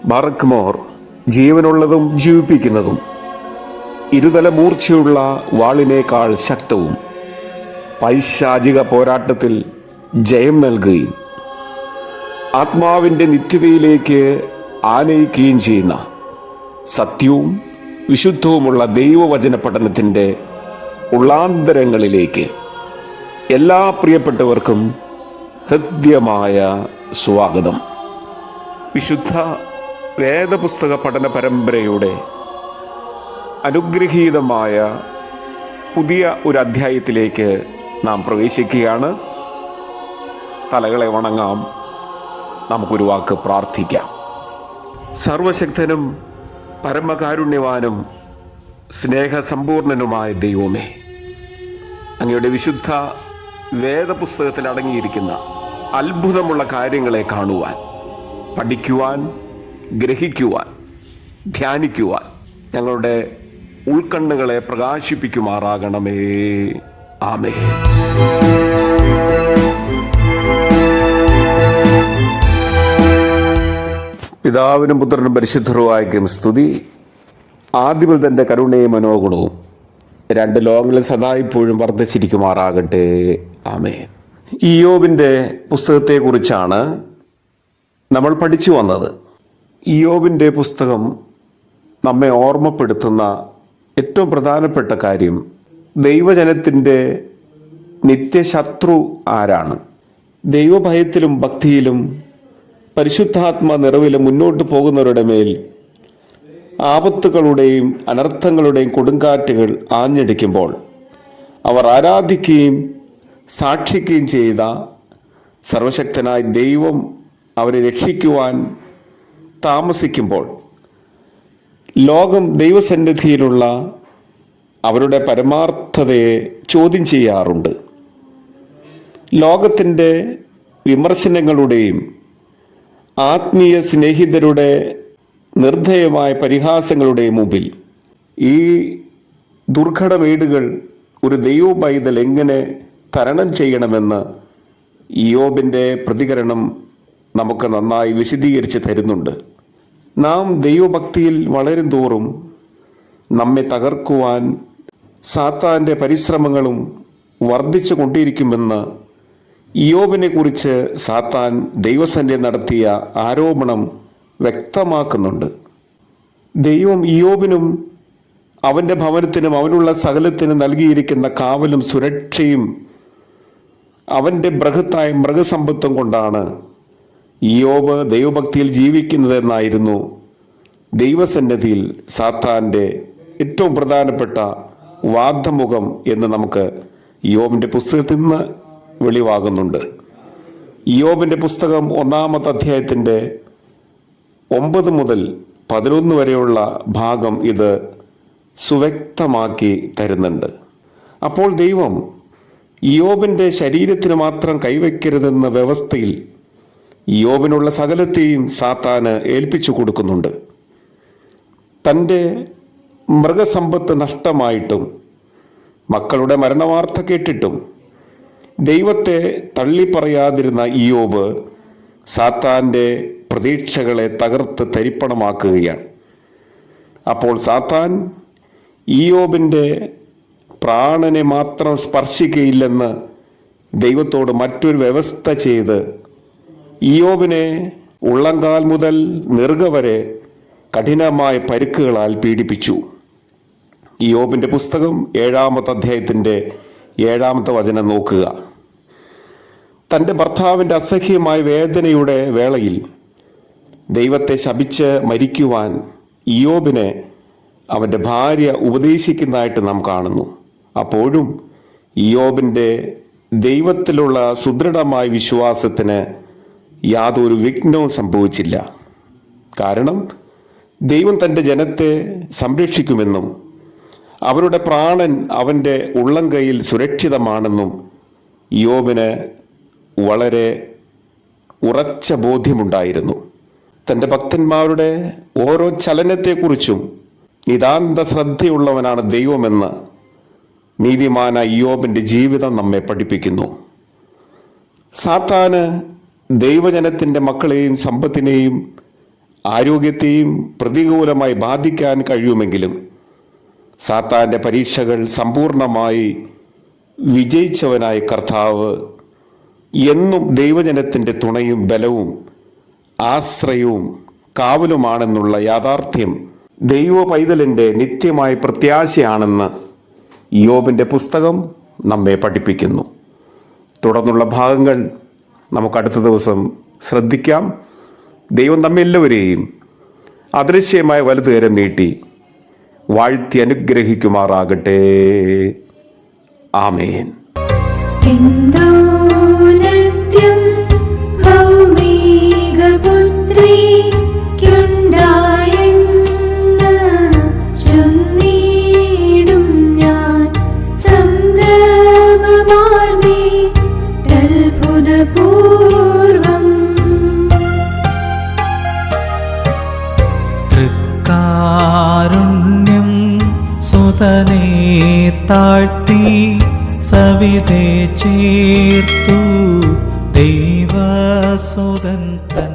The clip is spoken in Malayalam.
ബാറക്ക്മോർ ജീവനുള്ളതും ജീവിപ്പിക്കുന്നതും ഇരുതല മൂർച്ചയുള്ള വാളിനേക്കാൾ ശക്തവും പൈശാചിക പോരാട്ടത്തിൽ ജയം നൽകുകയും ആത്മാവിൻ്റെ നിത്യതയിലേക്ക് ആനയിക്കുകയും ചെയ്യുന്ന സത്യവും വിശുദ്ധവുമുള്ള ദൈവവചന പഠനത്തിൻ്റെ ഉള്ളാന്തരങ്ങളിലേക്ക് എല്ലാ പ്രിയപ്പെട്ടവർക്കും ഹൃദ്യമായ സ്വാഗതം. വിശുദ്ധ വേദപുസ്തക പഠന പരമ്പരയുടെ അനുഗ്രഹീതമായ പുതിയ ഒരു അധ്യായത്തിലേക്ക് നാം പ്രവേശിക്കുകയാണ്. തലകളെ വണങ്ങാം, നമുക്കൊരു വാക്ക് പ്രാർത്ഥിക്കാം. സർവശക്തനും പരമകാരുണ്യവാനും സ്നേഹസമ്പൂർണനുമായ ദൈവമേ, അങ്ങയുടെ വിശുദ്ധ വേദപുസ്തകത്തിൽ അടങ്ങിയിരിക്കുന്ന അത്ഭുതമുള്ള കാര്യങ്ങളെ കാണുവാൻ, പഠിക്കുവാൻ, ഗ്രഹിക്കുവാൻ, ധ്യാനിക്കുവാൻ ഞങ്ങളുടെ ഉൾക്കണ്ണുകളെ പ്രകാശിപ്പിക്കുമാറാകണമേ. ആമേൻ. പിതാവിനും പുത്രനും പരിശുദ്ധരുമായിരിക്കും സ്തുതി. ആദ്യമുതൽ തൻ്റെ കരുണയും മനോഗുണവും രണ്ട് ലോകങ്ങളിൽ സദാ ഇപ്പോഴും വർദ്ധിച്ചിരിക്കുമാറാകട്ടെ. ആമേൻ. ഇയ്യോബിൻ്റെ പുസ്തകത്തെക്കുറിച്ചാണ് നമ്മൾ പഠിച്ചു വന്നത്. ഇയ്യോബിൻ്റെ പുസ്തകം നമ്മെ ഓർമ്മപ്പെടുത്തുന്ന ഏറ്റവും പ്രധാനപ്പെട്ട കാര്യം ദൈവജനത്തിൻ്റെ നിത്യശത്രു ആരാണ്. ദൈവഭയത്തിലും ഭക്തിയിലും പരിശുദ്ധാത്മ നിറവിലും മുന്നോട്ട് പോകുന്നവരുടെ മേൽ ആപത്തുകളുടെയും അനർത്ഥങ്ങളുടെയും കൊടുങ്കാറ്റുകൾ ആഞ്ഞടിക്കുമ്പോൾ അവർ ആരാധിക്കുകയും സാക്ഷിക്കുകയും ചെയ്ത സർവശക്തനായ ദൈവം അവരെ രക്ഷിക്കുവാൻ താമസിക്കുമ്പോൾ ലോകം ദൈവസന്നിധിയിലുള്ള അവരുടെ പരമാർത്ഥതയെ ചോദ്യം ചെയ്യാറുണ്ട്. ലോകത്തിൻ്റെ വിമർശനങ്ങളുടെയും ആത്മീയ സ്നേഹിതരുടെ നിർദ്ധയമായ പരിഹാസങ്ങളുടെയും മുമ്പിൽ ഈ ദുർഘടമേടുകൾ ഒരു ദൈവ പൈതൽ എങ്ങനെ തരണം ചെയ്യണമെന്ന് ഇയ്യോബിൻ്റെ പ്രതികരണം നമുക്ക് നന്നായി വിശദീകരിച്ച് തരുന്നുണ്ട്. നാം ദൈവഭക്തിയിൽ വളരും തോറും നമ്മെ തകർക്കുവാൻ സാത്താൻ്റെ പരിശ്രമങ്ങളും വർദ്ധിച്ചു കൊണ്ടിരിക്കുമെന്ന് ഇയ്യോബിനെ കുറിച്ച് സാത്താൻ ദൈവസന്നിധിയിൽ നടത്തിയ ആരോപണം വ്യക്തമാക്കുന്നുണ്ട്. ദൈവം ഇയ്യോബിനും അവൻ്റെ ഭവനത്തിനും അവനുള്ള സകലത്തിനും നൽകിയിരിക്കുന്ന കാവലും സുരക്ഷയും അവൻ്റെ ബൃഹത്തായ മൃഗസമ്പത്തും കൊണ്ടാണ് ഇയ്യോബ് ദൈവഭക്തിയിൽ ജീവിക്കുന്നതെന്നായിരുന്നു ദൈവസന്നിധിയിൽ സാത്താൻ്റെ ഏറ്റവും പ്രധാനപ്പെട്ട വാദമുഖം എന്ന് നമുക്ക് ഇയ്യോബിൻ്റെ പുസ്തകത്തിൽ നിന്ന് വെളിവാകുന്നുണ്ട്. ഇയ്യോബിൻ്റെ പുസ്തകം 1-ാമത്തെ അധ്യായത്തിൻ്റെ 9 മുതൽ 11 വരെയുള്ള ഭാഗം ഇത് സുവ്യക്തമാക്കി തരുന്നുണ്ട്. അപ്പോൾ ദൈവം ഇയ്യോബിൻ്റെ ശരീരത്തിന് മാത്രം കൈവയ്ക്കരുതെന്ന വ്യവസ്ഥയിൽ ഇയ്യോബിനുള്ള സകലത്തെയും സാത്താന് ഏൽപ്പിച്ചു കൊടുക്കുന്നുണ്ട്. തൻ്റെ മൃഗസമ്പത്ത് നഷ്ടമായിട്ടും മക്കളുടെ മരണവാർത്ത കേട്ടിട്ടും ദൈവത്തെ തള്ളിപ്പറയാതിരുന്ന ഇയ്യോബ് സാത്താൻ്റെ പ്രതീക്ഷകളെ തകർത്ത് തരിപ്പണമാക്കുകയാണ്. അപ്പോൾ സാത്താൻ ഇയ്യോബിൻ്റെ പ്രാണനെ മാത്രം സ്പർശിക്കുകയില്ലെന്ന് ദൈവത്തോട് മറ്റൊരു വ്യവസ്ഥ ചെയ്ത് ഇയ്യോബിനെ ഉള്ളങ്കാൽ മുതൽ നെറുക വരെ കഠിനമായ പരുക്കുകളാൽ പീഡിപ്പിച്ചു. ഇയ്യോബിൻ്റെ പുസ്തകം 7-ാമത്തെ അധ്യായത്തിൻ്റെ 7-ാമത്തെ വചനം നോക്കുക. തൻ്റെ ഭർത്താവിൻ്റെ അസഹ്യമായ വേദനയുടെ വേളയിൽ ദൈവത്തെ ശപിച്ച് മരിക്കുവാൻ ഇയ്യോബിനെ അവൻ്റെ ഭാര്യ ഉപദേശിക്കുന്നതായിട്ട് നാം കാണുന്നു. അപ്പോഴും ഇയ്യോബിൻ്റെ ദൈവത്തിലുള്ള സുദൃഢമായ വിശ്വാസത്തിന് യാതൊരു വിഘ്നവും സംഭവിച്ചില്ല. കാരണം ദൈവം തൻ്റെ ജനത്തെ സംരക്ഷിക്കുമെന്നും അവരുടെ പ്രാണൻ അവൻ്റെ ഉള്ളംകൈയിൽ സുരക്ഷിതമാണെന്നും ഇയ്യോബിന് വളരെ ഉറച്ച ബോധ്യമുണ്ടായിരുന്നു. തൻ്റെ ഭക്തന്മാരുടെ ഓരോ ചലനത്തെക്കുറിച്ചും നിതാന്ത ശ്രദ്ധയുള്ളവനാണ് ദൈവമെന്ന് നീതിമാനായ ഇയ്യോബിൻ്റെ ജീവിതം നമ്മെ പഠിപ്പിക്കുന്നു. സാത്താന് ദൈവജനത്തിൻ്റെ മക്കളെയും സമ്പത്തിനെയും ആരോഗ്യത്തെയും പ്രതികൂലമായി ബാധിക്കാൻ കഴിയുമെങ്കിലും സാത്താൻ്റെ പരീക്ഷകൾ സമ്പൂർണമായി വിജയിച്ചവനായ കർത്താവ് എന്നും ദൈവജനത്തിൻ്റെ തുണയും ബലവും ആശ്രയവും കാവലുമാണെന്നുള്ള യാഥാർത്ഥ്യം ദൈവ പൈതലിൻ്റെ നിത്യമായ പ്രത്യാശയാണെന്ന് യോബിൻ്റെ പുസ്തകം നമ്മെ പഠിപ്പിക്കുന്നു. തുടർന്നുള്ള ഭാഗങ്ങൾ നമുക്ക് അടുത്ത ദിവസം ശ്രദ്ധിക്കാം. ദൈവം നമ്മെല്ലാവരെയും അദൃശ്യമായ വലതുകരം നീട്ടി വാഴ്ത്തി അനുഗ്രഹിക്കുമാറാകട്ടെ. ആമേൻ. കാരുണ്യം സുതനെ താഴ്ത്തി സവിധേ ചേർത്തു ദൈവസുതൻ തൻ